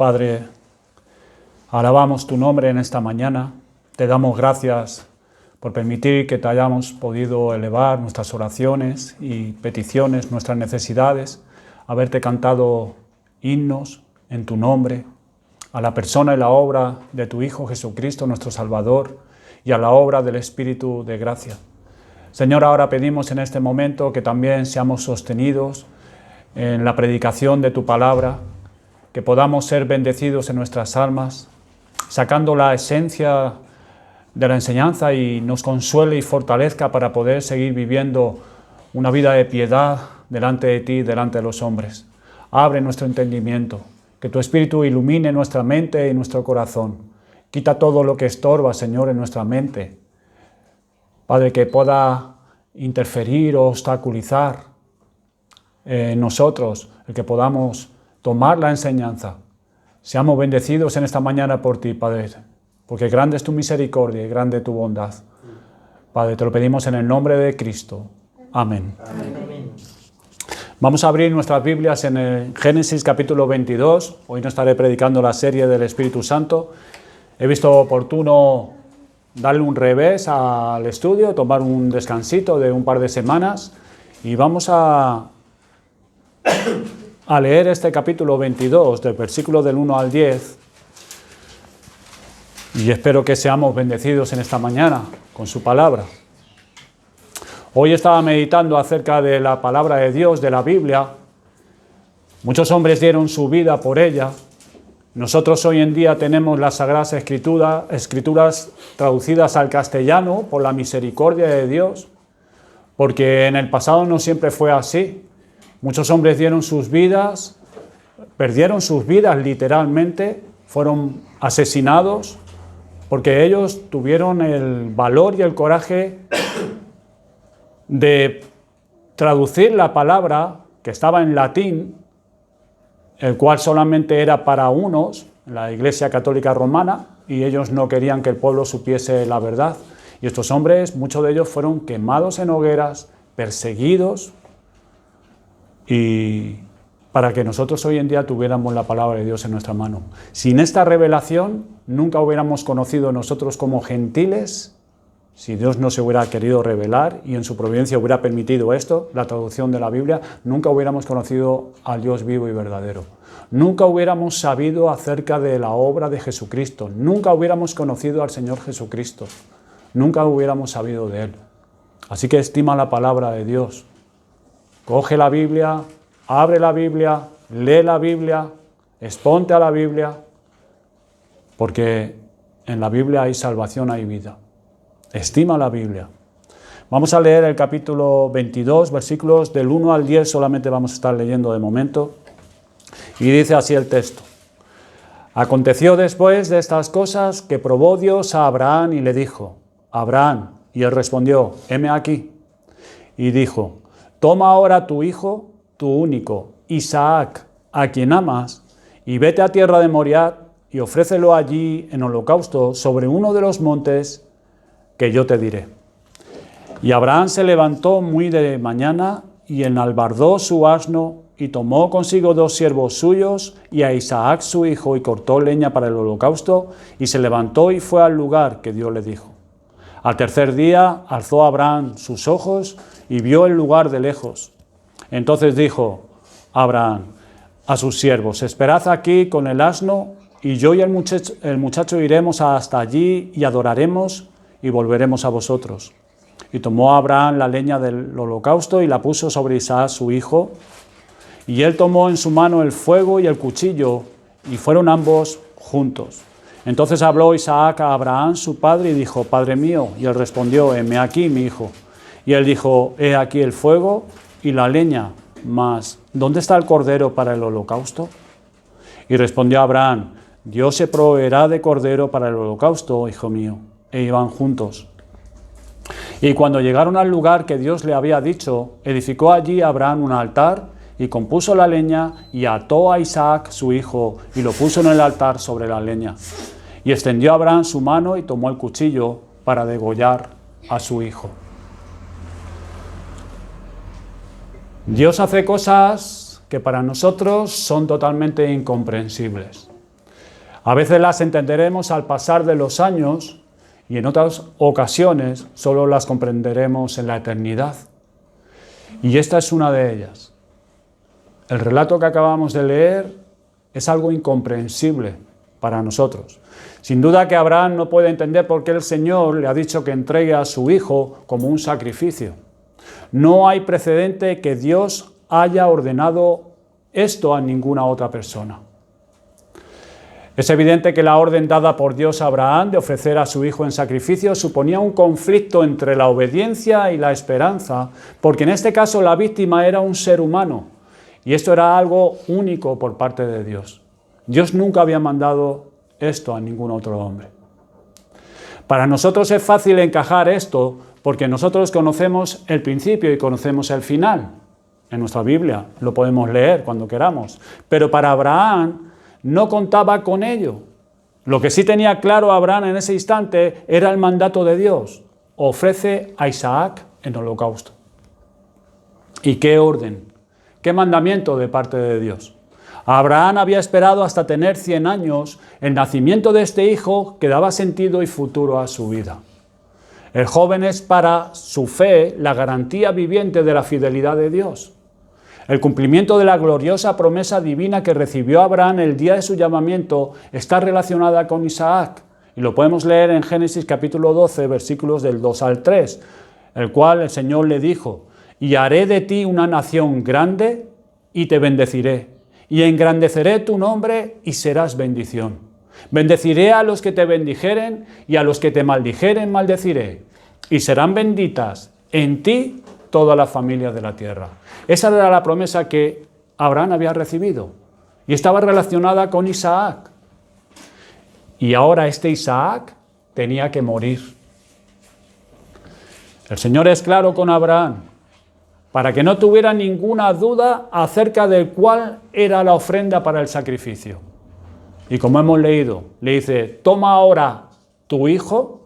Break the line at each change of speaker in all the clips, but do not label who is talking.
Padre, alabamos tu nombre en esta mañana. Te damos gracias por permitir que te hayamos podido elevar nuestras oraciones y peticiones, nuestras necesidades, haberte cantado himnos en tu nombre, a la persona y la obra de tu Hijo Jesucristo, nuestro Salvador, y a la obra del Espíritu de gracia. Señor, ahora pedimos en este momento que también seamos sostenidos en la predicación de tu palabra, que podamos ser bendecidos en nuestras almas, sacando la esencia de la enseñanza y nos consuele y fortalezca para poder seguir viviendo una vida de piedad delante de ti, delante de los hombres. Abre nuestro entendimiento, que tu Espíritu ilumine nuestra mente y nuestro corazón. Quita todo lo que estorba, Señor, en nuestra mente. Padre, que pueda interferir o obstaculizar en nosotros, el que podamos tomar la enseñanza. Seamos bendecidos en esta mañana por ti, Padre, porque grande es tu misericordia y grande tu bondad. Padre, te lo pedimos en el nombre de Cristo. Amén. Amén. Vamos a abrir nuestras Biblias en el Génesis capítulo 22. Hoy no estaré predicando la serie del Espíritu Santo. He visto oportuno darle un revés al estudio, tomar un descansito de un par de semanas y vamos a leer este capítulo 22, del versículo del 1 al 10, y espero que seamos bendecidos en esta mañana con su palabra. Hoy estaba meditando acerca de la palabra de Dios, de la Biblia. Muchos hombres dieron su vida por ella. Nosotros hoy en día tenemos las Sagradas Escrituras traducidas al castellano por la misericordia de Dios, porque en el pasado no siempre fue así. Muchos hombres dieron sus vidas, perdieron sus vidas literalmente, fueron asesinados, porque ellos tuvieron el valor y el coraje de traducir la palabra que estaba en latín, el cual solamente era para unos, la Iglesia Católica Romana, y ellos no querían que el pueblo supiese la verdad. Y estos hombres, muchos de ellos fueron quemados en hogueras, perseguidos, y para que nosotros hoy en día tuviéramos la palabra de Dios en nuestra mano. Sin esta revelación, nunca hubiéramos conocido nosotros como gentiles, si Dios no se hubiera querido revelar y en su providencia hubiera permitido esto, la traducción de la Biblia, nunca hubiéramos conocido al Dios vivo y verdadero. Nunca hubiéramos sabido acerca de la obra de Jesucristo. Nunca hubiéramos conocido al Señor Jesucristo. Nunca hubiéramos sabido de Él. Así que estima la palabra de Dios. Coge la Biblia, abre la Biblia, lee la Biblia, exponte a la Biblia, porque en la Biblia hay salvación, hay vida. Estima la Biblia. Vamos a leer el capítulo 22, versículos del 1 al 10, solamente vamos a estar leyendo de momento. Y dice así el texto. Aconteció después de estas cosas que probó Dios a Abraham y le dijo, Abraham, y él respondió, heme aquí. Y dijo, toma ahora tu hijo, tu único, Isaac, a quien amas, y vete a tierra de Moriah y ofrécelo allí en holocausto sobre uno de los montes que yo te diré. Y Abraham se levantó muy de mañana y enalbardó su asno y tomó consigo 2 siervos suyos y a Isaac su hijo y cortó leña para el holocausto y se levantó y fue al lugar que Dios le dijo. Al tercer día alzó Abraham sus ojos y vio el lugar de lejos. Entonces dijo Abraham a sus siervos, esperad aquí con el asno y yo y el muchacho iremos hasta allí y adoraremos y volveremos a vosotros. Y tomó Abraham la leña del holocausto y la puso sobre Isaac su hijo, y él tomó en su mano el fuego y el cuchillo, y fueron ambos juntos. Entonces habló Isaac a Abraham su padre y dijo, Padre mío, y él respondió, heme aquí mi hijo. Y él dijo, he aquí el fuego y la leña, mas ¿dónde está el cordero para el holocausto? Y respondió Abraham, Dios se proveerá de cordero para el holocausto, hijo mío. E iban juntos. Y cuando llegaron al lugar que Dios le había dicho, edificó allí Abraham un altar y compuso la leña y ató a Isaac su hijo y lo puso en el altar sobre la leña. Y extendió Abraham su mano y tomó el cuchillo para degollar a su hijo. Dios hace cosas que para nosotros son totalmente incomprensibles. A veces las entenderemos al pasar de los años y en otras ocasiones solo las comprenderemos en la eternidad. Y esta es una de ellas. El relato que acabamos de leer es algo incomprensible para nosotros. Sin duda que Abraham no puede entender por qué el Señor le ha dicho que entregue a su hijo como un sacrificio. No hay precedente que Dios haya ordenado esto a ninguna otra persona. Es evidente que la orden dada por Dios a Abraham de ofrecer a su hijo en sacrificio suponía un conflicto entre la obediencia y la esperanza, porque en este caso la víctima era un ser humano, y esto era algo único por parte de Dios. Dios nunca había mandado esto a ningún otro hombre. Para nosotros es fácil encajar esto porque nosotros conocemos el principio y conocemos el final. En nuestra Biblia lo podemos leer cuando queramos. Pero para Abraham no contaba con ello. Lo que sí tenía claro Abraham en ese instante era el mandato de Dios. Ofrece a Isaac en holocausto. ¿Y qué orden? ¿Qué mandamiento de parte de Dios? Abraham había esperado hasta tener 100 años el nacimiento de este hijo que daba sentido y futuro a su vida. El joven es para su fe la garantía viviente de la fidelidad de Dios. El cumplimiento de la gloriosa promesa divina que recibió Abraham el día de su llamamiento está relacionada con Isaac. Y lo podemos leer en Génesis capítulo 12, versículos del 2 al 3, el cual el Señor le dijo: «Y haré de ti una nación grande y te bendeciré, y engrandeceré tu nombre y serás bendición. Bendeciré a los que te bendijeren y a los que te maldijeren maldeciré, y serán benditas en ti todas las familias de la tierra». Esa era la promesa que Abraham había recibido y estaba relacionada con Isaac. Y ahora este Isaac tenía que morir. El Señor es claro con Abraham para que no tuviera ninguna duda acerca de cuál era la ofrenda para el sacrificio. Y como hemos leído, le dice: toma ahora tu hijo,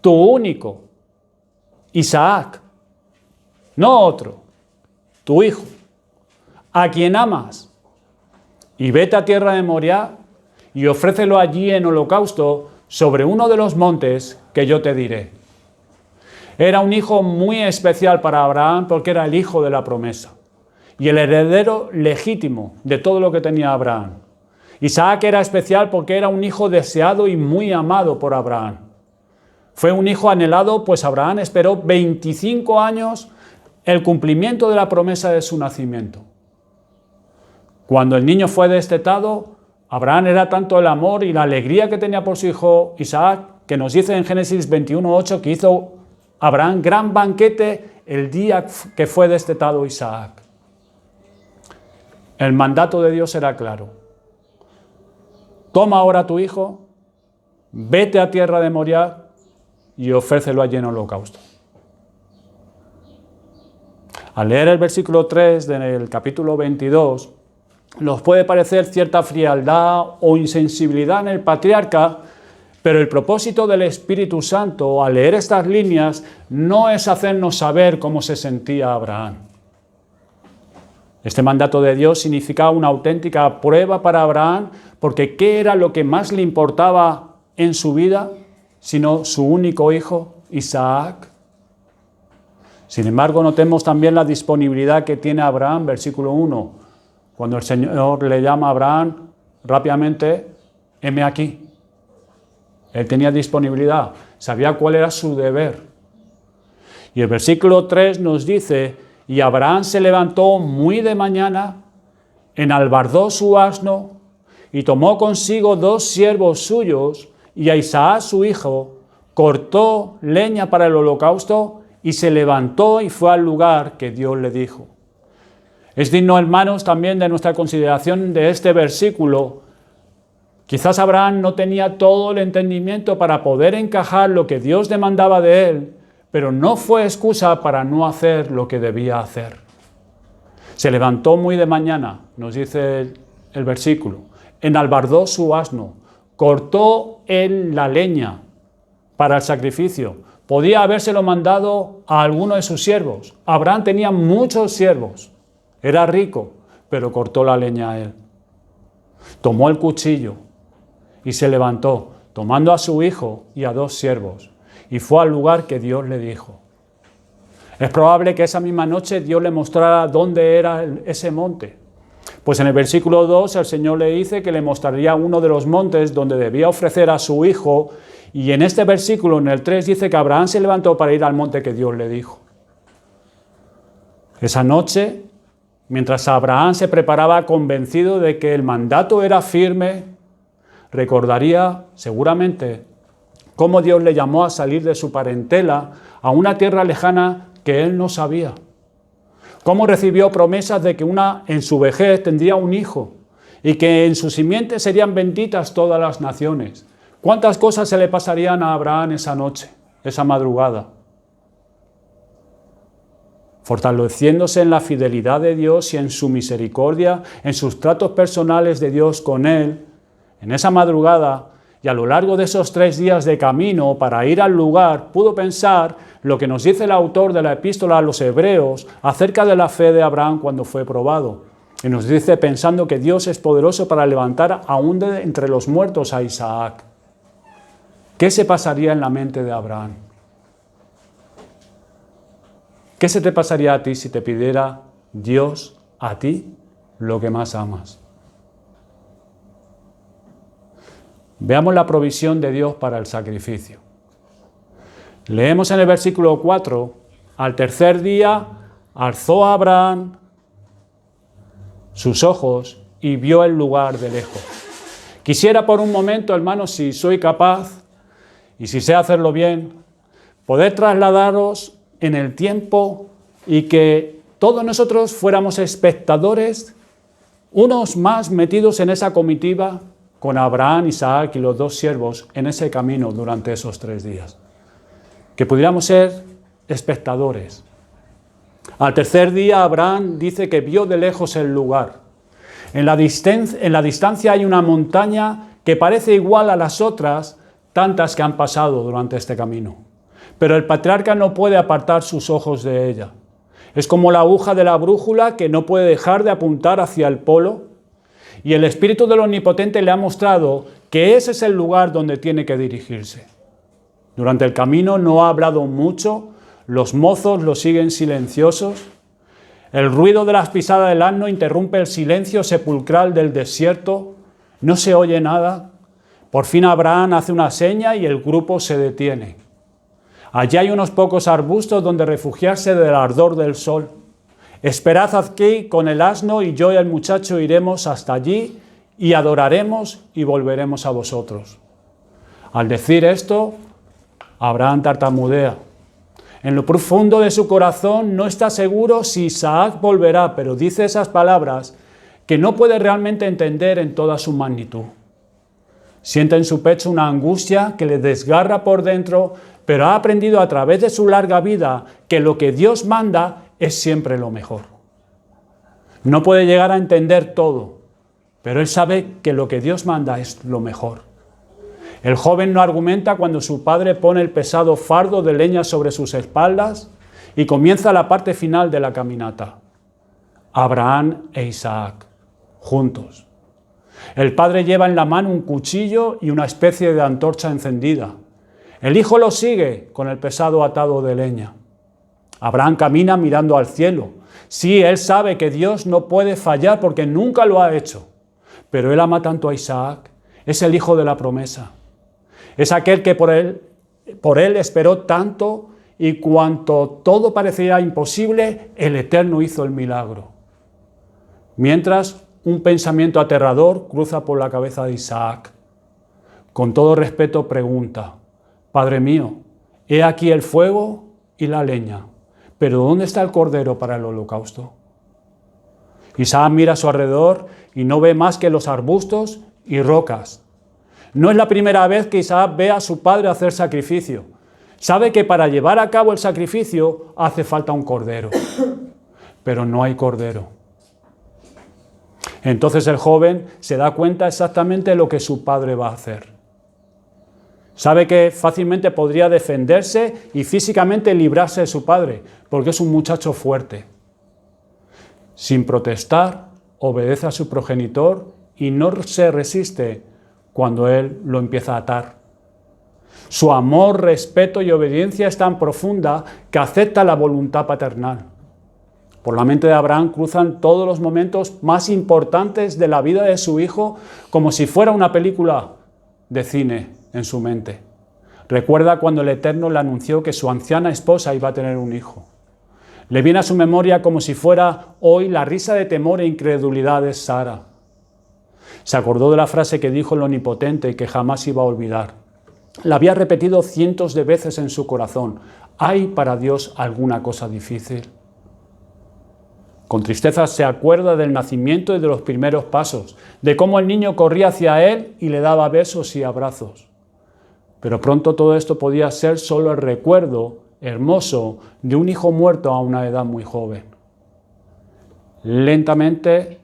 tu único, Isaac, no otro, tu hijo, a quien amas, y vete a tierra de Moriah y ofrécelo allí en holocausto sobre uno de los montes que yo te diré. Era un hijo muy especial para Abraham porque era el hijo de la promesa y el heredero legítimo de todo lo que tenía Abraham. Isaac era especial porque era un hijo deseado y muy amado por Abraham. Fue un hijo anhelado, pues Abraham esperó 25 años el cumplimiento de la promesa de su nacimiento. Cuando el niño fue destetado, Abraham era tanto el amor y la alegría que tenía por su hijo Isaac, que nos dice en Génesis 21:8 que hizo Abraham gran banquete el día que fue destetado Isaac. El mandato de Dios era claro: toma ahora a tu hijo, vete a tierra de Moriah y ofrécelo allí en holocausto. Al leer el versículo 3 del capítulo 22, nos puede parecer cierta frialdad o insensibilidad en el patriarca, pero el propósito del Espíritu Santo al leer estas líneas no es hacernos saber cómo se sentía Abraham. Este mandato de Dios significaba una auténtica prueba para Abraham, porque ¿qué era lo que más le importaba en su vida sino su único hijo, Isaac? Sin embargo, notemos también la disponibilidad que tiene Abraham, versículo 1. Cuando el Señor le llama a Abraham, rápidamente: heme aquí. Él tenía disponibilidad, sabía cuál era su deber. Y el versículo 3 nos dice: y Abraham se levantó muy de mañana, enalbardó su asno, y tomó consigo 2 siervos suyos, y a Isaac su hijo, cortó leña para el holocausto, y se levantó y fue al lugar que Dios le dijo. Es digno, hermanos, también de nuestra consideración de este versículo. Quizás Abraham no tenía todo el entendimiento para poder encajar lo que Dios demandaba de él, pero no fue excusa para no hacer lo que debía hacer. Se levantó muy de mañana, nos dice el versículo, enalbardó su asno, cortó él la leña para el sacrificio. Podía habérselo mandado a alguno de sus siervos. Abraham tenía muchos siervos, era rico, pero cortó la leña a él. Tomó el cuchillo y se levantó, tomando a su hijo y a 2 siervos, y fue al lugar que Dios le dijo. Es probable que esa misma noche Dios le mostrara dónde era ese monte. Pues en el versículo 2 el Señor le dice que le mostraría uno de los montes donde debía ofrecer a su hijo, y en este versículo, en el 3, dice que Abraham se levantó para ir al monte que Dios le dijo. Esa noche, mientras Abraham se preparaba convencido de que el mandato era firme, recordaría seguramente cómo Dios le llamó a salir de su parentela a una tierra lejana que él no sabía. Cómo recibió promesas de que en su vejez tendría un hijo y que en su simiente serían benditas todas las naciones. ¿Cuántas cosas se le pasarían a Abraham esa noche, esa madrugada? Fortaleciéndose en la fidelidad de Dios y en su misericordia, en sus tratos personales de Dios con él, en esa madrugada y a lo largo de esos 3 días de camino para ir al lugar, pudo pensar lo que nos dice el autor de la epístola a los Hebreos acerca de la fe de Abraham cuando fue probado. Y nos dice pensando que Dios es poderoso para levantar aún de entre los muertos a Isaac. ¿Qué se pasaría en la mente de Abraham? ¿Qué se te pasaría a ti si te pidiera Dios a ti lo que más amas? Veamos la provisión de Dios para el sacrificio. Leemos en el versículo 4, al tercer día alzó Abraham sus ojos y vio el lugar de lejos. Quisiera por un momento, hermanos, si soy capaz y si sé hacerlo bien, poder trasladaros en el tiempo y que todos nosotros fuéramos espectadores, unos más metidos en esa comitiva, con Abraham, Isaac y los 2 siervos en ese camino durante esos 3 días. Que pudiéramos ser espectadores. Al tercer día Abraham dice que vio de lejos el lugar. En la distancia hay una montaña que parece igual a las otras tantas que han pasado durante este camino. Pero el patriarca no puede apartar sus ojos de ella. Es como la aguja de la brújula que no puede dejar de apuntar hacia el polo. Y el Espíritu del Omnipotente le ha mostrado que ese es el lugar donde tiene que dirigirse. Durante el camino no ha hablado mucho, los mozos lo siguen silenciosos. El ruido de las pisadas del asno interrumpe el silencio sepulcral del desierto. No se oye nada. Por fin Abraham hace una seña y el grupo se detiene. Allí hay unos pocos arbustos donde refugiarse del ardor del sol. Esperad aquí con el asno y yo y el muchacho iremos hasta allí y adoraremos y volveremos a vosotros. Al decir esto, Abraham tartamudea. En lo profundo de su corazón no está seguro si Isaac volverá, pero dice esas palabras que no puede realmente entender en toda su magnitud. Siente en su pecho una angustia que le desgarra por dentro, pero ha aprendido a través de su larga vida que lo que Dios manda es siempre lo mejor. No puede llegar a entender todo, pero él sabe que lo que Dios manda es lo mejor. El joven no argumenta cuando su padre pone el pesado fardo de leña sobre sus espaldas y comienza la parte final de la caminata. Abraham e Isaac, juntos. El padre lleva en la mano un cuchillo y una especie de antorcha encendida. El hijo lo sigue con el pesado atado de leña. Abraham camina mirando al cielo. Sí, él sabe que Dios no puede fallar porque nunca lo ha hecho. Pero él ama tanto a Isaac. Es el hijo de la promesa. Es aquel que por él esperó tanto y cuanto todo parecía imposible, el Eterno hizo el milagro. Mientras, un pensamiento aterrador cruza por la cabeza de Isaac. Con todo respeto pregunta: Padre mío, he aquí el fuego y la leña, pero ¿dónde está el cordero para el holocausto? Isaac mira a su alrededor y no ve más que los arbustos y rocas. No es la primera vez que Isaac ve a su padre hacer sacrificio. Sabe que para llevar a cabo el sacrificio hace falta un cordero, pero no hay cordero. Entonces el joven se da cuenta exactamente de lo que su padre va a hacer. Sabe que fácilmente podría defenderse y físicamente librarse de su padre, porque es un muchacho fuerte. Sin protestar, obedece a su progenitor y no se resiste cuando él lo empieza a atar. Su amor, respeto y obediencia es tan profunda que acepta la voluntad paternal. Por la mente de Abraham cruzan todos los momentos más importantes de la vida de su hijo como si fuera una película de cine en su mente. Recuerda cuando el Eterno le anunció que su anciana esposa iba a tener un hijo. Le viene a su memoria como si fuera hoy la risa de temor e incredulidad de Sara. Se acordó de la frase que dijo el Omnipotente y que jamás iba a olvidar. La había repetido cientos de veces en su corazón. ¿Hay para Dios alguna cosa difícil? Con tristeza se acuerda del nacimiento y de los primeros pasos, de cómo el niño corría hacia él y le daba besos y abrazos. Pero pronto todo esto podía ser solo el recuerdo hermoso de un hijo muerto a una edad muy joven. Lentamente,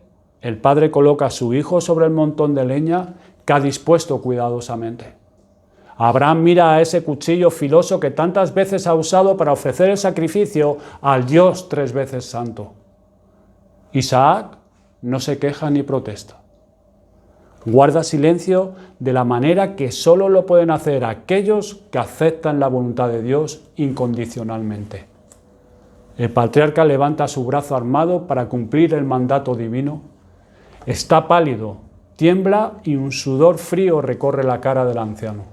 el padre coloca a su hijo sobre el montón de leña que ha dispuesto cuidadosamente. Abraham mira a ese cuchillo filoso que tantas veces ha usado para ofrecer el sacrificio al Dios 3 veces santo. Isaac no se queja ni protesta. Guarda silencio de la manera que solo lo pueden hacer aquellos que aceptan la voluntad de Dios incondicionalmente. El patriarca levanta su brazo armado para cumplir el mandato divino. Está pálido, tiembla y un sudor frío recorre la cara del anciano.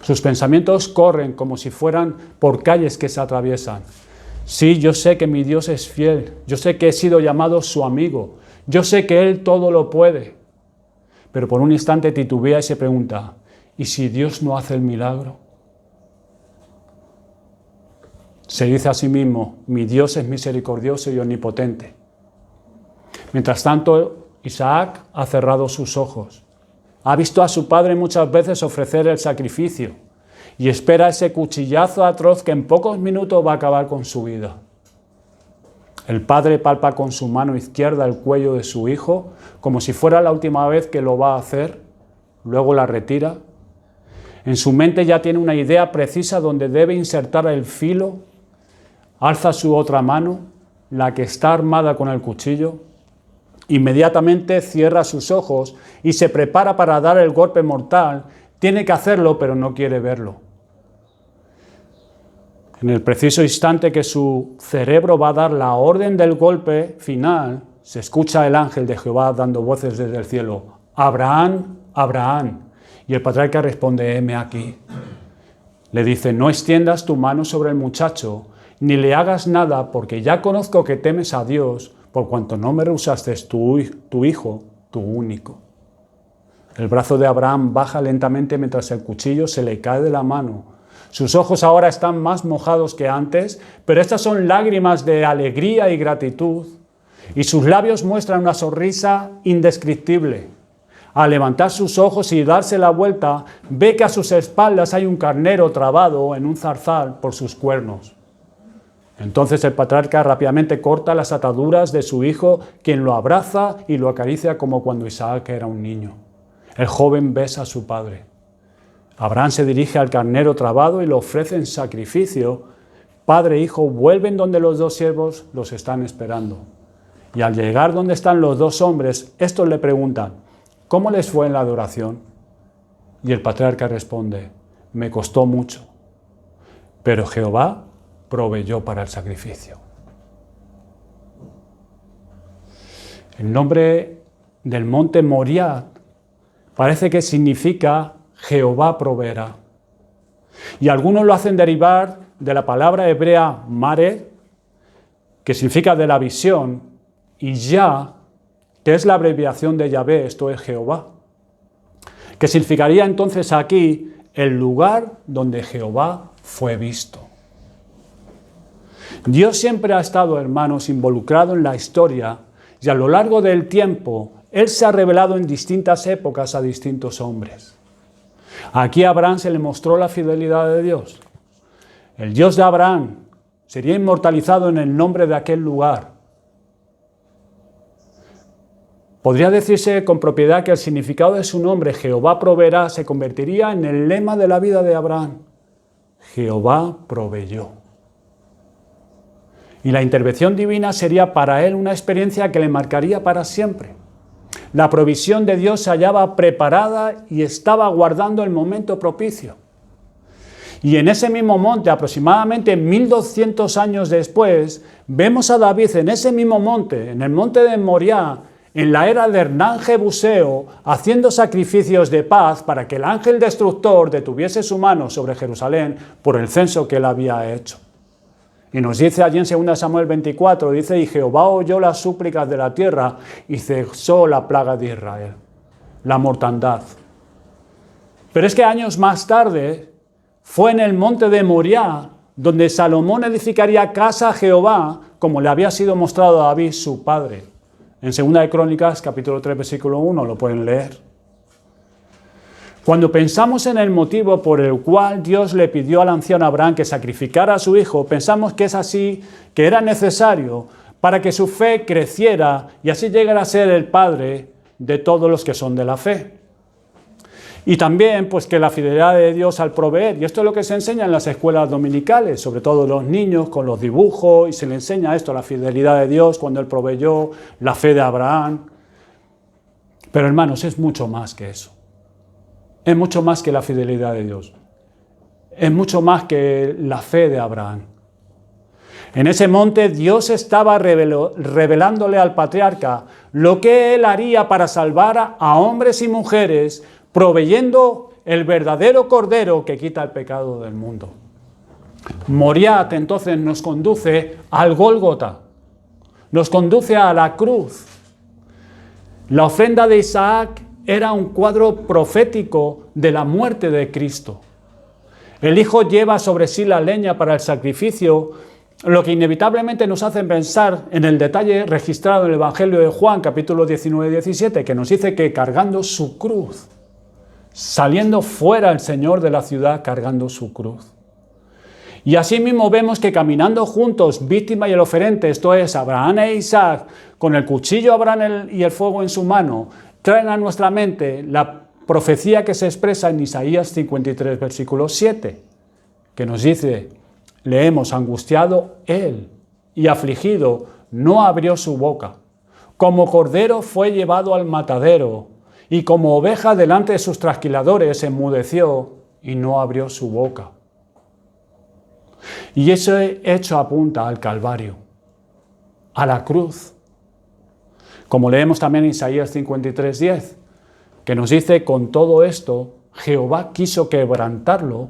Sus pensamientos corren como si fueran por calles que se atraviesan. Sí, yo sé que mi Dios es fiel, yo sé que he sido llamado su amigo, yo sé que Él todo lo puede. Pero por un instante titubea y se pregunta, ¿y si Dios no hace el milagro? Se dice a sí mismo, mi Dios es misericordioso y omnipotente. Mientras tanto, Isaac ha cerrado sus ojos. Ha visto a su padre muchas veces ofrecer el sacrificio y espera ese cuchillazo atroz que en pocos minutos va a acabar con su vida. El padre palpa con su mano izquierda el cuello de su hijo como si fuera la última vez que lo va a hacer, luego la retira. En su mente ya tiene una idea precisa donde debe insertar el filo, alza su otra mano, la que está armada con el cuchillo. Inmediatamente cierra sus ojos y se prepara para dar el golpe mortal. Tiene que hacerlo, pero no quiere verlo. En el preciso instante que su cerebro va a dar la orden del golpe final, se escucha el ángel de Jehová dando voces desde el cielo. Abraham, Abraham. Y el patriarca responde, heme aquí. Le dice, no extiendas tu mano sobre el muchacho, ni le hagas nada, porque ya conozco que temes a Dios, por cuanto no me rehusaste tu hijo, tu único. El brazo de Abraham baja lentamente mientras el cuchillo se le cae de la mano. Sus ojos ahora están más mojados que antes, pero estas son lágrimas de alegría y gratitud, y sus labios muestran una sonrisa indescriptible. Al levantar sus ojos y darse la vuelta, ve que a sus espaldas hay un carnero trabado en un zarzal por sus cuernos. Entonces el patriarca rápidamente corta las ataduras de su hijo, quien lo abraza y lo acaricia como cuando Isaac era un niño. El joven besa a su padre. Abraham se dirige al carnero trabado y lo ofrece en sacrificio. Padre e hijo vuelven donde los dos siervos los están esperando. Y al llegar donde están los dos hombres, estos le preguntan, ¿cómo les fue en la adoración? Y el patriarca responde, me costó mucho, pero Jehová proveyó para el sacrificio. El nombre del monte Moriah parece que significa Jehová proveerá. Y algunos lo hacen derivar de la palabra hebrea mare, que significa de la visión, y Yah, que es la abreviación de Yahvé, esto es Jehová, que significaría entonces aquí el lugar donde Jehová fue visto. Dios siempre ha estado, hermanos, involucrado en la historia y a lo largo del tiempo Él se ha revelado en distintas épocas a distintos hombres. Aquí a Abraham se le mostró la fidelidad de Dios. El Dios de Abraham sería inmortalizado en el nombre de aquel lugar. Podría decirse con propiedad que el significado de su nombre, Jehová proveerá, se convertiría en el lema de la vida de Abraham. Jehová proveyó. Y la intervención divina sería para él una experiencia que le marcaría para siempre. La provisión de Dios se hallaba preparada y estaba aguardando el momento propicio. Y en ese mismo monte, aproximadamente 1200 años después, vemos a David en ese mismo monte, en el monte de Moriah, en la era de Hernán Jebuseo, haciendo sacrificios de paz para que el ángel destructor detuviese su mano sobre Jerusalén por el censo que él había hecho. Y nos dice allí en 2 Samuel 24, dice, y Jehová oyó las súplicas de la tierra y cesó la plaga de Israel, la mortandad. Pero es que años más tarde fue en el monte de Moriah donde Salomón edificaría casa a Jehová, como le había sido mostrado a David su padre. En 2 de Crónicas, capítulo 3, versículo 1, lo pueden leer. Cuando pensamos en el motivo por el cual Dios le pidió al anciano Abraham que sacrificara a su hijo, pensamos que es así, que era necesario para que su fe creciera y así llegara a ser el padre de todos los que son de la fe. Y también pues que la fidelidad de Dios al proveer, y esto es lo que se enseña en las escuelas dominicales, sobre todo los niños con los dibujos, y se le enseña esto, la fidelidad de Dios cuando Él proveyó, la fe de Abraham. Pero hermanos, es mucho más que eso. Es mucho más que la fidelidad de Dios. Es mucho más que la fe de Abraham. En ese monte Dios estaba revelándole al patriarca lo que Él haría para salvar a hombres y mujeres, proveyendo el verdadero Cordero que quita el pecado del mundo. Moriah entonces nos conduce al Gólgota, nos conduce a la cruz. La ofrenda de Isaac era un cuadro profético de la muerte de Cristo. El Hijo lleva sobre sí la leña para el sacrificio, lo que inevitablemente nos hace pensar en el detalle registrado en el Evangelio de Juan, capítulo 19 y 17, que nos dice que cargando su cruz, saliendo fuera el Señor de la ciudad cargando su cruz. Y asimismo vemos que caminando juntos, víctima y el oferente, esto es, Abraham e Isaac, con el cuchillo Abraham y el fuego en su mano, traen a nuestra mente la profecía que se expresa en Isaías 53, versículo 7, que nos dice, leemos, angustiado él y afligido, no abrió su boca. Como cordero fue llevado al matadero, y como oveja delante de sus trasquiladores enmudeció y no abrió su boca. Y ese hecho apunta al Calvario, a la cruz. Como leemos también en Isaías 53, 10, que nos dice, con todo esto, Jehová quiso quebrantarlo,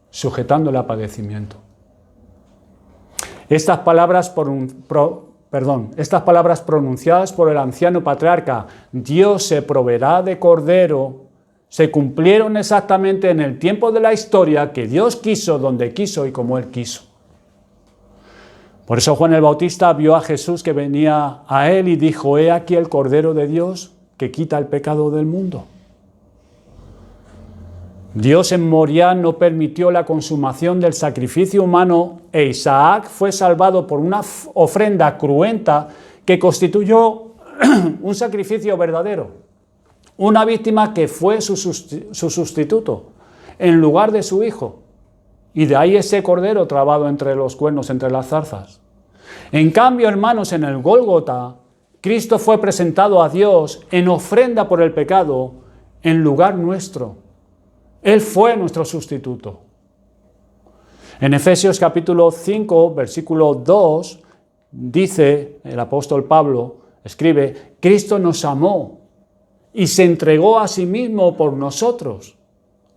sujetándole a padecimiento. Estas palabras pronunciadas por el anciano patriarca, Dios se proveerá de cordero, se cumplieron exactamente en el tiempo de la historia que Dios quiso, donde quiso y como Él quiso. Por eso Juan el Bautista vio a Jesús que venía a Él y dijo, he aquí el Cordero de Dios que quita el pecado del mundo. Dios en Moriah no permitió la consumación del sacrificio humano e Isaac fue salvado por una ofrenda cruenta que constituyó un sacrificio verdadero, una víctima que fue su sustituto en lugar de su hijo. Y de ahí ese cordero trabado entre los cuernos, entre las zarzas. En cambio, hermanos, en el Gólgota, Cristo fue presentado a Dios en ofrenda por el pecado en lugar nuestro. Él fue nuestro sustituto. En Efesios capítulo 5, versículo 2, dice el apóstol Pablo, escribe, Cristo nos amó y se entregó a sí mismo por nosotros,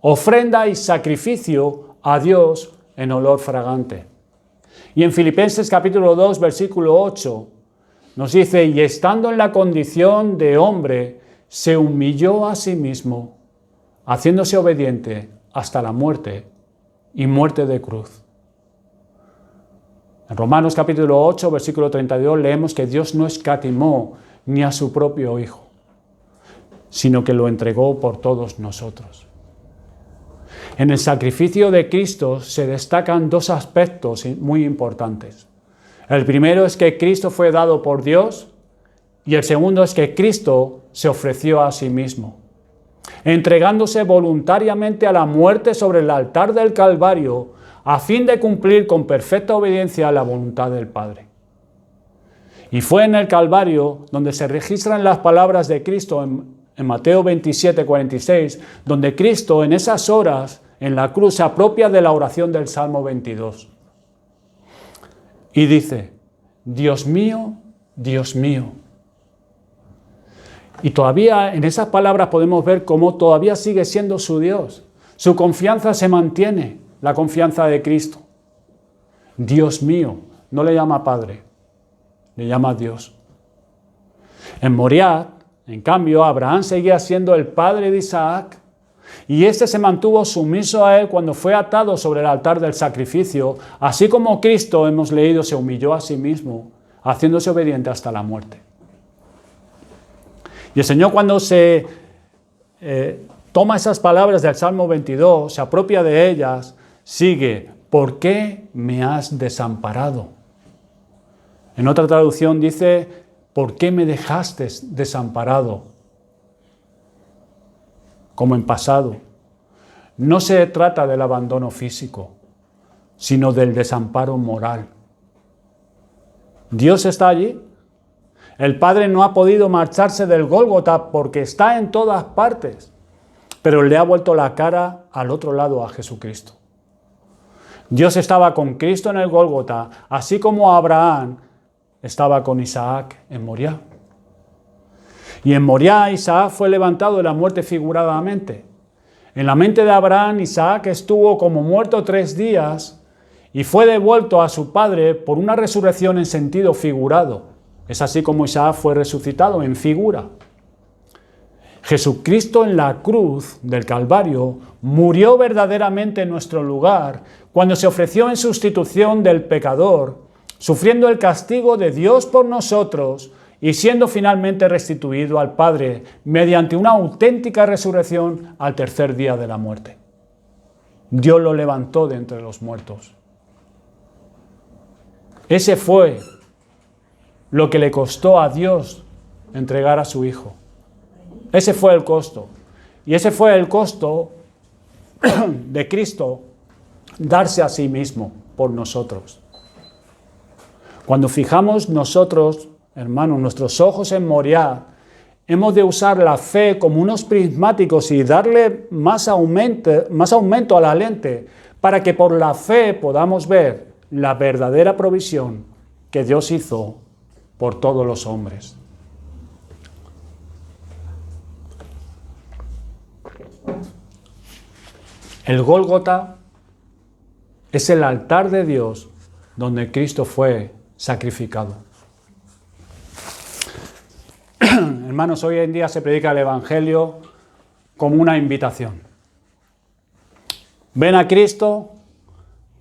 ofrenda y sacrificio a Dios en olor fragante. Y en Filipenses capítulo 2, versículo 8, nos dice, y estando en la condición de hombre, se humilló a sí mismo, haciéndose obediente hasta la muerte y muerte de cruz. En Romanos capítulo 8, versículo 32, leemos que Dios no escatimó ni a su propio Hijo, sino que lo entregó por todos nosotros. En el sacrificio de Cristo se destacan dos aspectos muy importantes. El primero es que Cristo fue dado por Dios y el segundo es que Cristo se ofreció a sí mismo, entregándose voluntariamente a la muerte sobre el altar del Calvario a fin de cumplir con perfecta obediencia la voluntad del Padre. Y fue en el Calvario donde se registran las palabras de Cristo en Mateo 27, 46, donde Cristo en esas horas en la cruz se apropia de la oración del Salmo 22. Y dice, Dios mío, Dios mío. Y todavía en esas palabras podemos ver cómo todavía sigue siendo su Dios. Su confianza se mantiene, la confianza de Cristo. Dios mío, no le llama Padre, le llama Dios. En Moriah, en cambio, Abraham seguía siendo el padre de Isaac, y este se mantuvo sumiso a él cuando fue atado sobre el altar del sacrificio, así como Cristo, hemos leído, se humilló a sí mismo, haciéndose obediente hasta la muerte. Y el Señor, cuando se toma esas palabras del Salmo 22, se apropia de ellas, sigue, ¿por qué me has desamparado? En otra traducción dice, ¿por qué me dejaste desamparado? Como en pasado. No se trata del abandono físico, sino del desamparo moral. Dios está allí. El Padre no ha podido marcharse del Gólgota porque está en todas partes, pero le ha vuelto la cara al otro lado a Jesucristo. Dios estaba con Cristo en el Gólgota, así como Abraham estaba con Isaac en Moriah. Y en Moriah Isaac fue levantado de la muerte figuradamente. En la mente de Abraham, Isaac estuvo como muerto 3 días y fue devuelto a su padre por una resurrección en sentido figurado. Es así como Isaac fue resucitado en figura. Jesucristo en la cruz del Calvario murió verdaderamente en nuestro lugar cuando se ofreció en sustitución del pecador, sufriendo el castigo de Dios por nosotros y siendo finalmente restituido al Padre mediante una auténtica resurrección al tercer día de la muerte. Dios lo levantó de entre los muertos. Ese fue lo que le costó a Dios entregar a su Hijo. Ese fue el costo. Y ese fue el costo de Cristo darse a sí mismo por nosotros. Cuando fijamos nosotros, hermanos, nuestros ojos en Moriah, hemos de usar la fe como unos prismáticos y darle más aumento a la lente para que por la fe podamos ver la verdadera provisión que Dios hizo por todos los hombres. El Gólgota es el altar de Dios donde Cristo fue sacrificado. Hermanos, hoy en día se predica el Evangelio como una invitación. Ven a Cristo,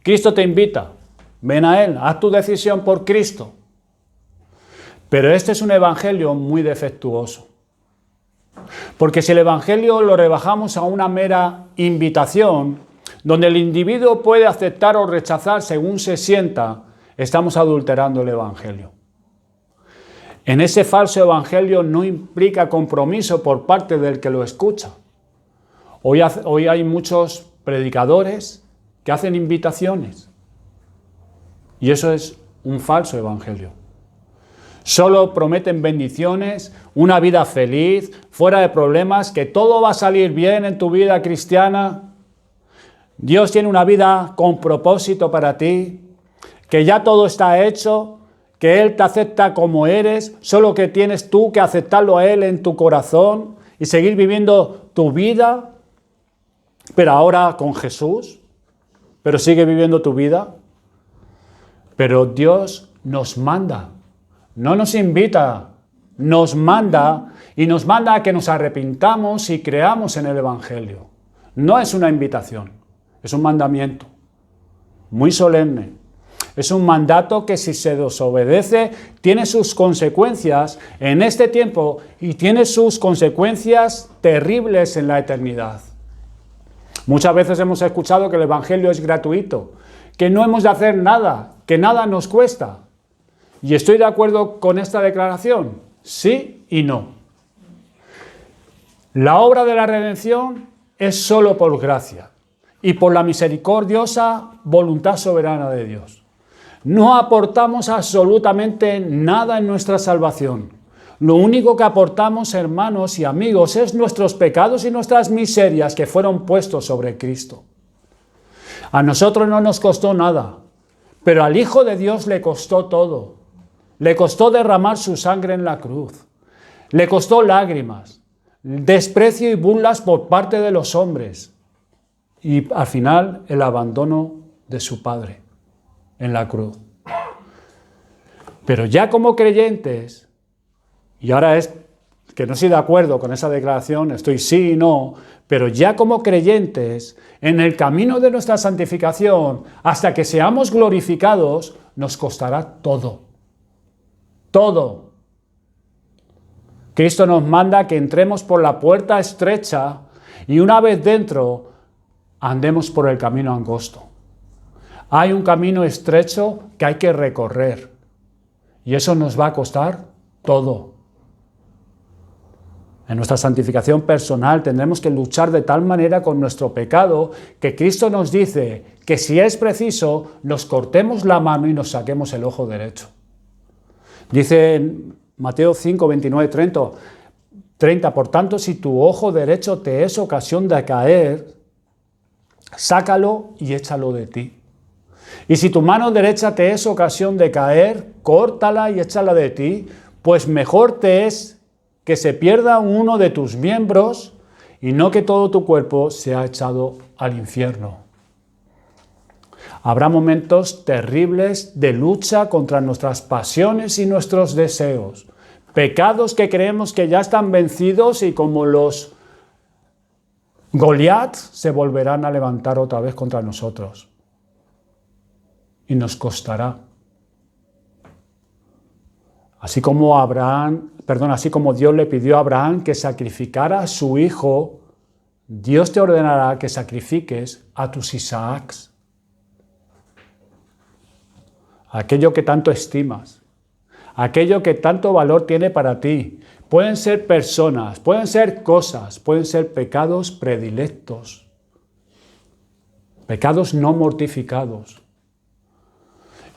Cristo te invita, ven a Él, haz tu decisión por Cristo. Pero este es un Evangelio muy defectuoso. Porque si el Evangelio lo rebajamos a una mera invitación, donde el individuo puede aceptar o rechazar según se sienta, estamos adulterando el Evangelio. En ese falso Evangelio no implica compromiso por parte del que lo escucha. Hoy hay muchos predicadores que hacen invitaciones. Y eso es un falso Evangelio. Solo prometen bendiciones, una vida feliz, fuera de problemas, que todo va a salir bien en tu vida cristiana. Dios tiene una vida con propósito para ti, que ya todo está hecho, que Él te acepta como eres, solo que tienes tú que aceptarlo a Él en tu corazón y seguir viviendo tu vida, pero ahora con Jesús, pero sigue viviendo tu vida. Pero Dios nos manda. No nos invita, nos manda y nos manda a que nos arrepintamos y creamos en el Evangelio. No es una invitación, es un mandamiento muy solemne. Es un mandato que si se desobedece tiene sus consecuencias en este tiempo y tiene sus consecuencias terribles en la eternidad. Muchas veces hemos escuchado que el Evangelio es gratuito, que no hemos de hacer nada, que nada nos cuesta. ¿Y estoy de acuerdo con esta declaración? Sí y no. La obra de la redención es solo por gracia y por la misericordiosa voluntad soberana de Dios. No aportamos absolutamente nada en nuestra salvación. Lo único que aportamos, hermanos y amigos, es nuestros pecados y nuestras miserias que fueron puestos sobre Cristo. A nosotros no nos costó nada, pero al Hijo de Dios le costó todo. Le costó derramar su sangre en la cruz. Le costó lágrimas, desprecio y burlas por parte de los hombres. Y al final el abandono de su Padre en la cruz. Pero ya como creyentes, y ahora es que no estoy de acuerdo con esa declaración, estoy sí y no, pero ya como creyentes, en el camino de nuestra santificación, hasta que seamos glorificados, nos costará todo. Todo. Cristo nos manda que entremos por la puerta estrecha y una vez dentro, andemos por el camino angosto. Hay un camino estrecho que hay que recorrer y eso nos va a costar todo. En nuestra santificación personal tendremos que luchar de tal manera con nuestro pecado que Cristo nos dice que si es preciso nos cortemos la mano y nos saquemos el ojo derecho. Dice en Mateo 5, 29, 30, por tanto, si tu ojo derecho te es ocasión de caer, sácalo y échalo de ti. Y si tu mano derecha te es ocasión de caer, córtala y échala de ti, pues mejor te es que se pierda uno de tus miembros y no que todo tu cuerpo sea echado al infierno. Habrá momentos terribles de lucha contra nuestras pasiones y nuestros deseos, pecados que creemos que ya están vencidos y como los Goliat se volverán a levantar otra vez contra nosotros. Y nos costará. Así como Dios le pidió a Abraham que sacrificara a su hijo, Dios te ordenará que sacrifiques a tus Isaacs. Aquello que tanto estimas, aquello que tanto valor tiene para ti. Pueden ser personas, pueden ser cosas, pueden ser pecados predilectos, pecados no mortificados.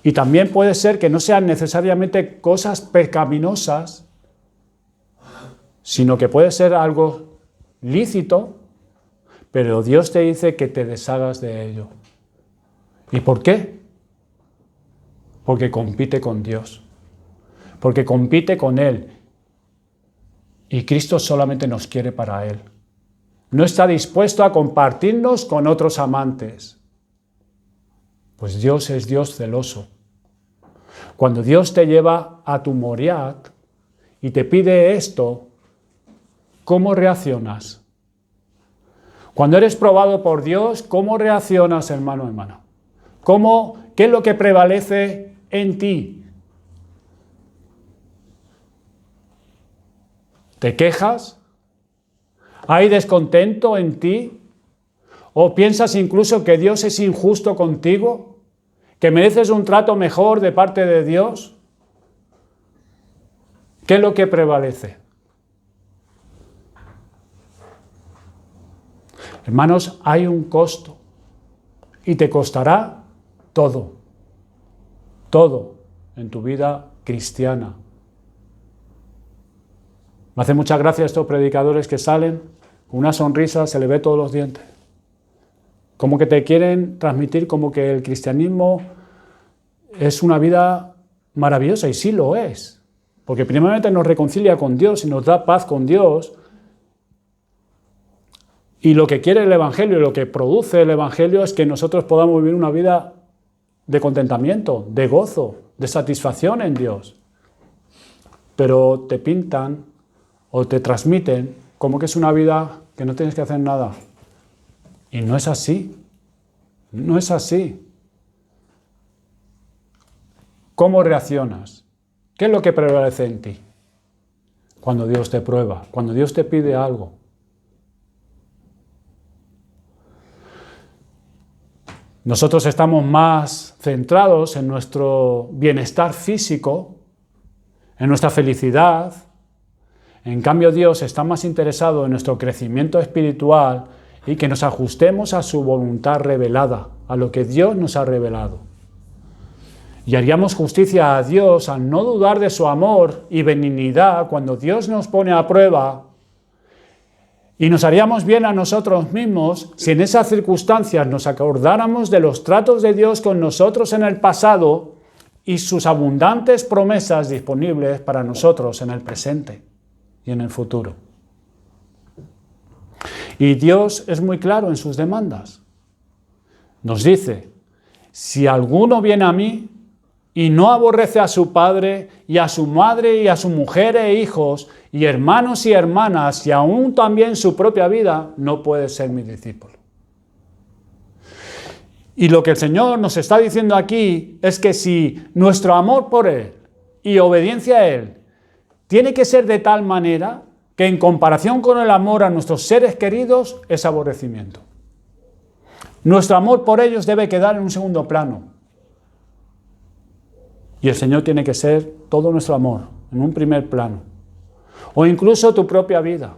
Y también puede ser que no sean necesariamente cosas pecaminosas, sino que puede ser algo lícito, pero Dios te dice que te deshagas de ello. ¿Y por qué? Porque compite con Dios, porque compite con Él. Y Cristo solamente nos quiere para Él. No está dispuesto a compartirnos con otros amantes, pues Dios es Dios celoso. Cuando Dios te lleva a tu Moriat y te pide esto, ¿cómo reaccionas? Cuando eres probado por Dios, ¿cómo reaccionas, hermano, hermana? ¿Qué es lo que prevalece en ti? ¿Te quejas? ¿Hay descontento en ti? ¿O piensas incluso que Dios es injusto contigo? ¿Que mereces un trato mejor de parte de Dios? ¿Qué es lo que prevalece? Hermanos, hay un costo y te costará todo en tu vida cristiana. Me hace mucha gracia estos predicadores que salen con una sonrisa, se le ve todos los dientes. Como que te quieren transmitir como que el cristianismo es una vida maravillosa, y sí lo es. Porque primeramente nos reconcilia con Dios y nos da paz con Dios. Y lo que quiere el Evangelio y lo que produce el Evangelio es que nosotros podamos vivir una vida de contentamiento, de gozo, de satisfacción en Dios. Pero te pintan o te transmiten como que es una vida que no tienes que hacer nada. Y no es así. No es así. ¿Cómo reaccionas? ¿Qué es lo que prevalece en ti? Cuando Dios te prueba, cuando Dios te pide algo. Nosotros estamos más centrados en nuestro bienestar físico, en nuestra felicidad. En cambio, Dios está más interesado en nuestro crecimiento espiritual y que nos ajustemos a su voluntad revelada, a lo que Dios nos ha revelado. Y haríamos justicia a Dios al no dudar de su amor y benignidad cuando Dios nos pone a prueba. Y nos haríamos bien a nosotros mismos si en esas circunstancias nos acordáramos de los tratos de Dios con nosotros en el pasado y sus abundantes promesas disponibles para nosotros en el presente y en el futuro. Y Dios es muy claro en sus demandas. Nos dice, si alguno viene a mí y no aborrece a su padre y a su madre y a su mujer e hijos y hermanos y hermanas y aún también su propia vida, no puede ser mi discípulo. Y lo que el Señor nos está diciendo aquí es que si nuestro amor por Él y obediencia a Él tiene que ser de tal manera que en comparación con el amor a nuestros seres queridos es aborrecimiento. Nuestro amor por ellos debe quedar en un segundo plano. Y el Señor tiene que ser todo nuestro amor, en un primer plano. O incluso tu propia vida.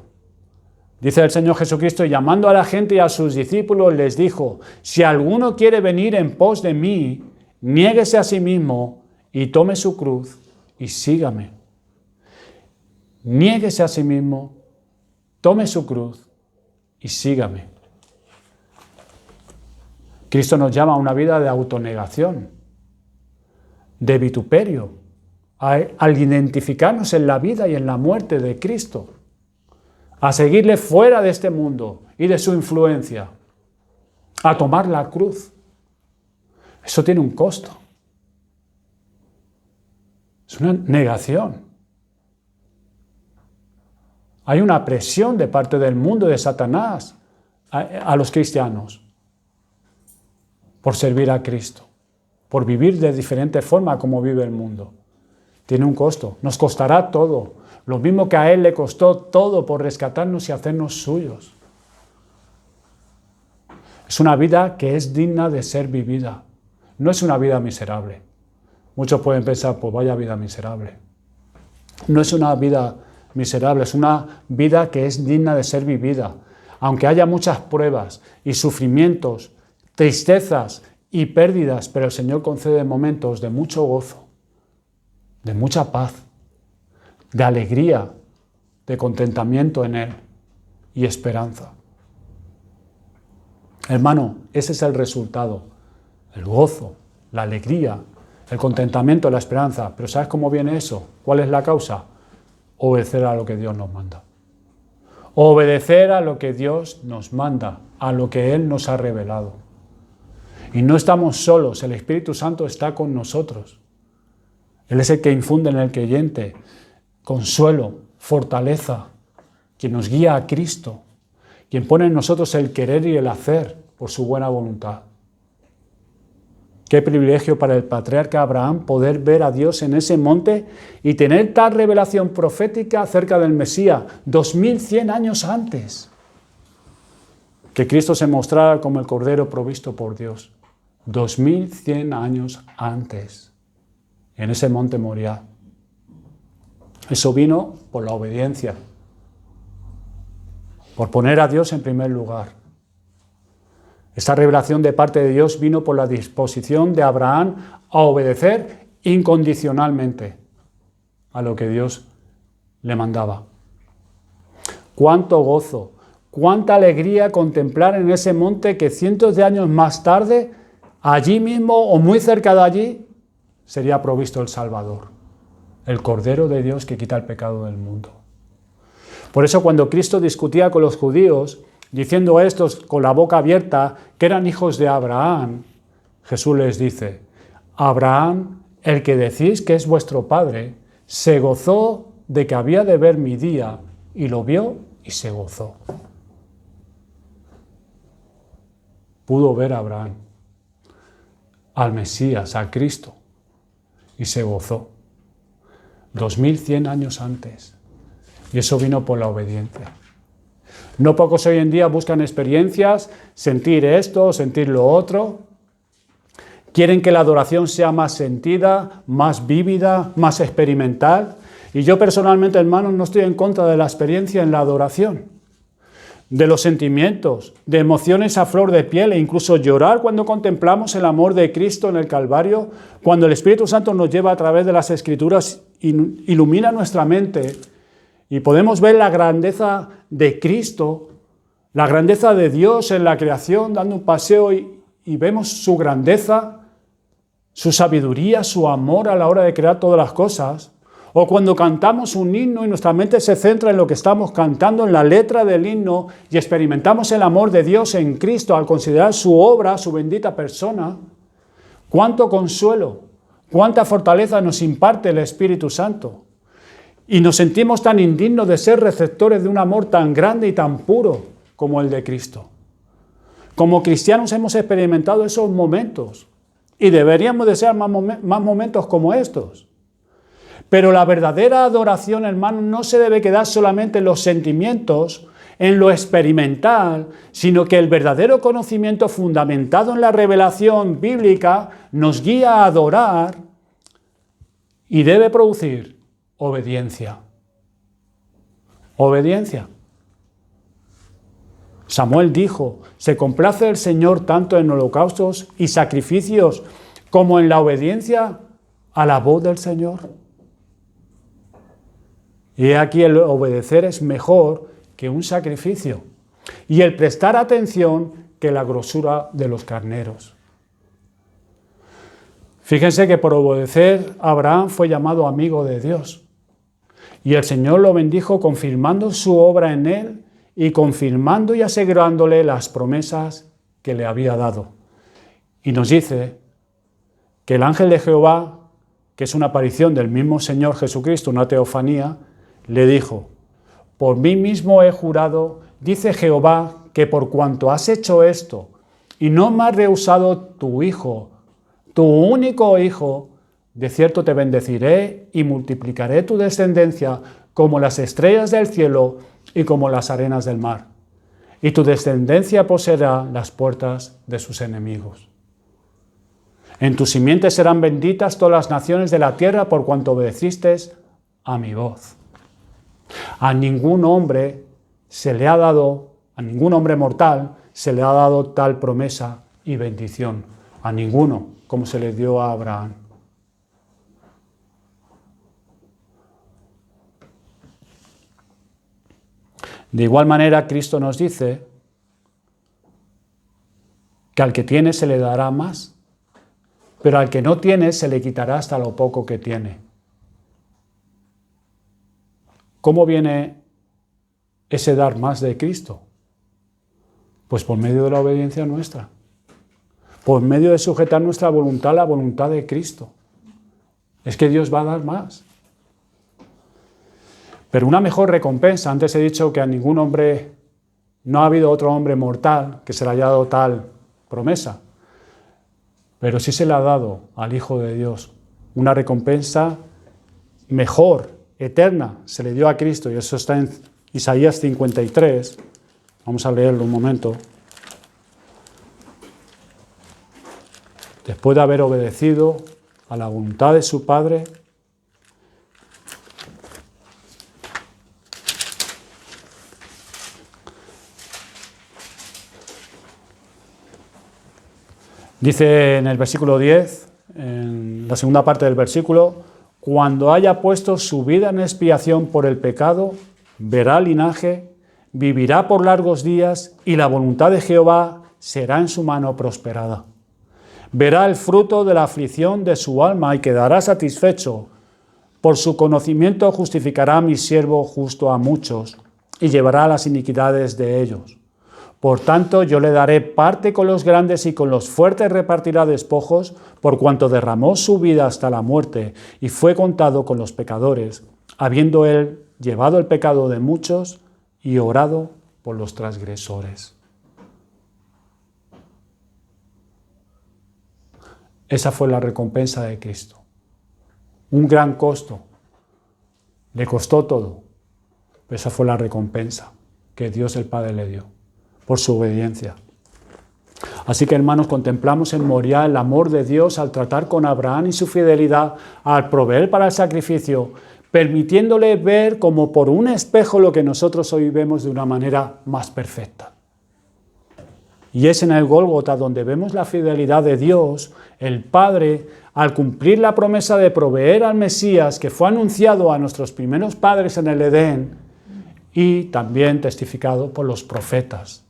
Dice el Señor Jesucristo, llamando a la gente y a sus discípulos, les dijo, si alguno quiere venir en pos de mí, niéguese a sí mismo y tome su cruz y sígame. Niéguese a sí mismo, tome su cruz y sígame. Cristo nos llama a una vida de autonegación, de vituperio, al identificarnos en la vida y en la muerte de Cristo, a seguirle fuera de este mundo y de su influencia, a tomar la cruz. Eso tiene un costo. Es una negación. Hay una presión de parte del mundo, de Satanás, a los cristianos por servir a Cristo, por vivir de diferente forma como vive el mundo. Tiene un costo, nos costará todo, lo mismo que a Él le costó todo por rescatarnos y hacernos suyos. Es una vida que es digna de ser vivida, no es una vida miserable. Muchos pueden pensar, pues vaya vida miserable. No es una vida miserable, es una vida que es digna de ser vivida, aunque haya muchas pruebas y sufrimientos, tristezas y pérdidas, pero el Señor concede momentos de mucho gozo, de mucha paz, de alegría, de contentamiento en Él y esperanza. Hermano, ese es el resultado, el gozo, la alegría, el contentamiento, la esperanza. Pero ¿sabes cómo viene eso? ¿Cuál es la causa? Obedecer a lo que Dios nos manda. Obedecer a lo que Dios nos manda, a lo que Él nos ha revelado. Y no estamos solos, el Espíritu Santo está con nosotros. Él es el que infunde en el creyente consuelo, fortaleza, quien nos guía a Cristo, quien pone en nosotros el querer y el hacer por su buena voluntad. Qué privilegio para el patriarca Abraham poder ver a Dios en ese monte y tener tal revelación profética acerca del Mesías 2100 años antes. Que Cristo se mostrara como el Cordero provisto por Dios 2100 años antes, en ese monte Moriah. Eso vino por la obediencia, por poner a Dios en primer lugar. Esta revelación de parte de Dios vino por la disposición de Abraham a obedecer incondicionalmente a lo que Dios le mandaba. Cuánto gozo, cuánta alegría contemplar en ese monte que cientos de años más tarde, allí mismo o muy cerca de allí, sería provisto el Salvador, el Cordero de Dios que quita el pecado del mundo. Por eso cuando Cristo discutía con los judíos, diciendo a estos con la boca abierta que eran hijos de Abraham, Jesús les dice, Abraham, el que decís que es vuestro padre, se gozó de que había de ver mi día, y lo vio y se gozó. Pudo ver a Abraham, al Mesías, a Cristo, y se gozó. 2100 años antes. Y eso vino por la obediencia. No pocos hoy en día buscan experiencias, sentir esto, sentir lo otro. Quieren que la adoración sea más sentida, más vívida, más experimental. Y yo personalmente, hermanos, no estoy en contra de la experiencia en la adoración. de los sentimientos, de emociones a flor de piel e incluso llorar cuando contemplamos el amor de Cristo en el Calvario, cuando el Espíritu Santo nos lleva a través de las Escrituras, ilumina nuestra mente y podemos ver la grandeza de Cristo, la grandeza de Dios en la creación, dando un paseo y vemos su grandeza, su sabiduría, su amor a la hora de crear todas las cosas. O cuando cantamos un himno y nuestra mente se centra en lo que estamos cantando, en la letra del himno, y experimentamos el amor de Dios en Cristo al considerar su obra, su bendita persona, cuánto consuelo, cuánta fortaleza nos imparte el Espíritu Santo. Y nos sentimos tan indignos de ser receptores de un amor tan grande y tan puro como el de Cristo. Como cristianos hemos experimentado esos momentos y deberíamos desear más momentos como estos. Pero la verdadera adoración, hermano, no se debe quedar solamente en los sentimientos, en lo experimental, sino que el verdadero conocimiento fundamentado en la revelación bíblica nos guía a adorar y debe producir obediencia. Obediencia. Samuel dijo, se complace el Señor tanto en holocaustos y sacrificios como en la obediencia a la voz del Señor. Y aquí el obedecer es mejor que un sacrificio y el prestar atención que la grosura de los carneros. Fíjense que por obedecer Abraham fue llamado amigo de Dios y el Señor lo bendijo confirmando su obra en él y confirmando y asegurándole las promesas que le había dado. Y nos dice que el ángel de Jehová, que es una aparición del mismo Señor Jesucristo, una teofanía, le dijo, por mí mismo he jurado, dice Jehová, que por cuanto has hecho esto y no me has rehusado tu hijo, tu único hijo, de cierto te bendeciré y multiplicaré tu descendencia como las estrellas del cielo y como las arenas del mar. Y tu descendencia poseerá las puertas de sus enemigos. En tu simiente serán benditas todas las naciones de la tierra por cuanto obedeciste a mi voz. A ningún hombre se le ha dado, a ningún hombre mortal se le ha dado tal promesa y bendición. A ninguno, como se le dio a Abraham. De igual manera, Cristo nos dice que al que tiene se le dará más, pero al que no tiene se le quitará hasta lo poco que tiene. ¿Cómo viene ese dar más de Cristo? Pues por medio de la obediencia nuestra, por medio de sujetar nuestra voluntad a la voluntad de Cristo. Es que Dios va a dar más. Pero una mejor recompensa, antes he dicho que a ningún hombre, no ha habido otro hombre mortal que se le haya dado tal promesa, pero sí se le ha dado al Hijo de Dios una recompensa mejor, eterna, se le dio a Cristo, y eso está en Isaías 53, vamos a leerlo un momento. Después de haber obedecido a la voluntad de su Padre, dice en el versículo 10, en la segunda parte del versículo, cuando haya puesto su vida en expiación por el pecado, verá linaje, vivirá por largos días y la voluntad de Jehová será en su mano prosperada. Verá el fruto de la aflicción de su alma y quedará satisfecho. Por su conocimiento justificará a mi siervo justo a muchos y llevará las iniquidades de ellos. Por tanto, yo le daré parte con los grandes y con los fuertes repartirá despojos, por cuanto derramó su vida hasta la muerte y fue contado con los pecadores, habiendo él llevado el pecado de muchos y orado por los transgresores. Esa fue la recompensa de Cristo. Un gran costo. Le costó todo. Pero esa fue la recompensa que Dios el Padre le dio por su obediencia. Así que, hermanos, contemplamos en Moriah el amor de Dios al tratar con Abraham y su fidelidad, al proveer para el sacrificio, permitiéndole ver como por un espejo lo que nosotros hoy vemos de una manera más perfecta. Y es en el Gólgota donde vemos la fidelidad de Dios, el Padre, al cumplir la promesa de proveer al Mesías que fue anunciado a nuestros primeros padres en el Edén y también testificado por los profetas.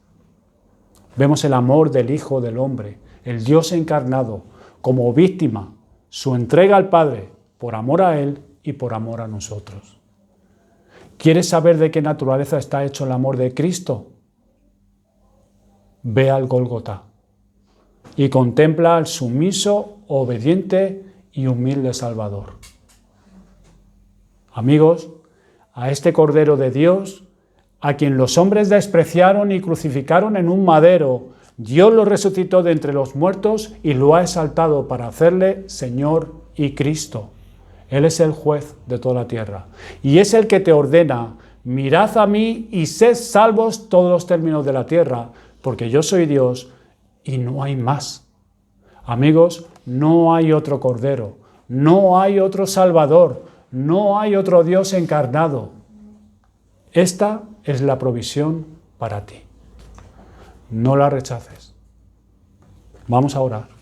Vemos el amor del Hijo del Hombre, el Dios encarnado, como víctima, su entrega al Padre por amor a Él y por amor a nosotros. ¿Quieres saber de qué naturaleza está hecho el amor de Cristo? Ve al Gólgota y contempla al sumiso, obediente y humilde Salvador. Amigos, a este Cordero de Dios, a quien los hombres despreciaron y crucificaron en un madero, Dios lo resucitó de entre los muertos y lo ha exaltado para hacerle Señor y Cristo. Él es el juez de toda la tierra y es el que te ordena: mirad a mí y sed salvos todos los términos de la tierra, porque yo soy Dios y no hay más. Amigos, no hay otro Cordero, no hay otro Salvador, no hay otro Dios encarnado. Esta es la provisión para ti. No la rechaces. Vamos a orar.